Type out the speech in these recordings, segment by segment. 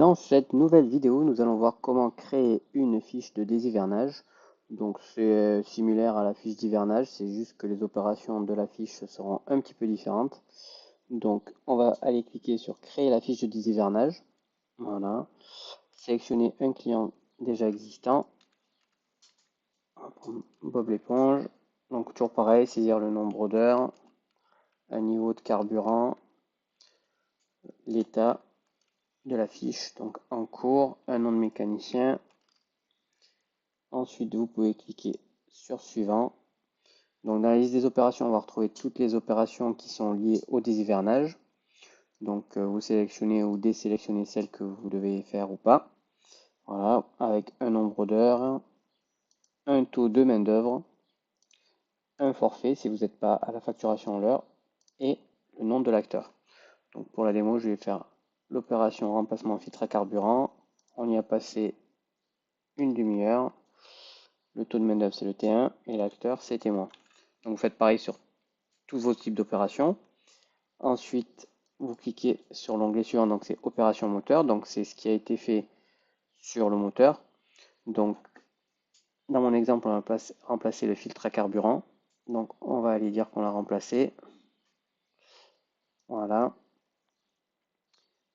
Dans cette nouvelle vidéo, nous allons voir comment créer une fiche de déshivernage. Donc c'est similaire à la fiche d'hivernage, c'est juste que les opérations de la fiche seront un petit peu différentes. Donc on va aller cliquer sur créer la fiche de déshivernage. Voilà. Sélectionner un client déjà existant. On va prendre Bob l'éponge. Donc toujours pareil, saisir le nombre d'heures, un niveau de carburant, l'état de la fiche, donc en cours, un nom de mécanicien. Ensuite, vous pouvez cliquer sur suivant. Donc, dans la liste des opérations, on va retrouver toutes les opérations qui sont liées au déshivernage. Donc, vous sélectionnez ou désélectionnez celles que vous devez faire ou pas. Voilà, avec un nombre d'heures, un taux de main-d'œuvre, un forfait si vous n'êtes pas à la facturation à l'heure et le nom de l'acteur. Donc, pour la démo, je vais faire l'opération remplacement filtre à carburant. On y a passé une demi-heure. Le taux de main-d'œuvre, c'est le T1 et l'acteur, c'est T-. Donc, vous faites pareil sur tous vos types d'opérations. Ensuite, vous cliquez sur l'onglet suivant, donc c'est opération moteur, donc c'est ce qui a été fait sur le moteur. Donc, dans mon exemple, on va remplacer le filtre à carburant. Donc, on va aller dire qu'on l'a remplacé. Voilà.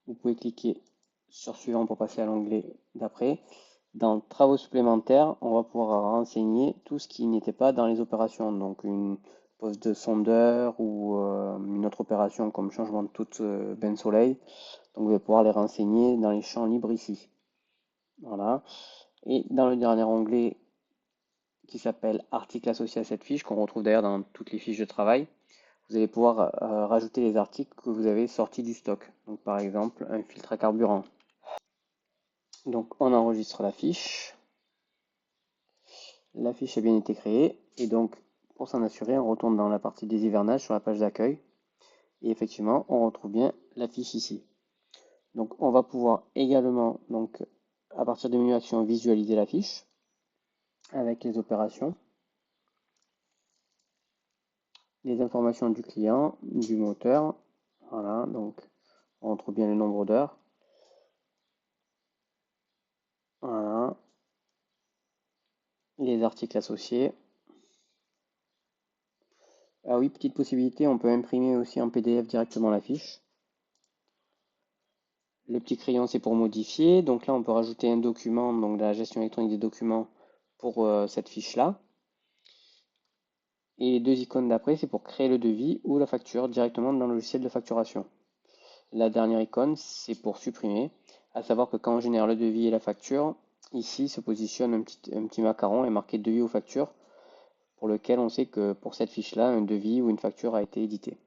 Vous pouvez cliquer sur suivant pour passer à l'onglet d'après. Dans travaux supplémentaires, on va pouvoir renseigner tout ce qui n'était pas dans les opérations. Donc, une pose de sondeur ou une autre opération comme changement de toute bain soleil. Donc vous allez pouvoir les renseigner dans les champs libres ici. Voilà. Et dans le dernier onglet qui s'appelle articles associés à cette fiche, qu'on retrouve d'ailleurs dans toutes les fiches de travail, vous allez pouvoir rajouter les articles que vous avez sortis du stock. Donc par exemple un filtre à carburant. Donc on enregistre la fiche. La fiche a bien été créée et donc pour s'en assurer, on retourne dans la partie des hivernages sur la page d'accueil et effectivement on retrouve bien la fiche ici. Donc on va pouvoir également, donc, à partir du menu action, visualiser la fiche avec les opérations, les informations du client, du moteur. Voilà, donc on retrouve bien le nombre d'heures. Voilà, les articles associés. Ah oui, petite possibilité, on peut imprimer aussi en PDF directement la fiche. Le petit crayon, c'est pour modifier. Donc là, on peut rajouter un document, donc de la gestion électronique des documents pour cette fiche-là. Et les deux icônes d'après, c'est pour créer le devis ou la facture directement dans le logiciel de facturation. La dernière icône, c'est pour supprimer, à savoir que quand on génère le devis et la facture, ici se positionne un petit macaron et marqué devis ou facture, pour lequel on sait que pour cette fiche-là, un devis ou une facture a été édité.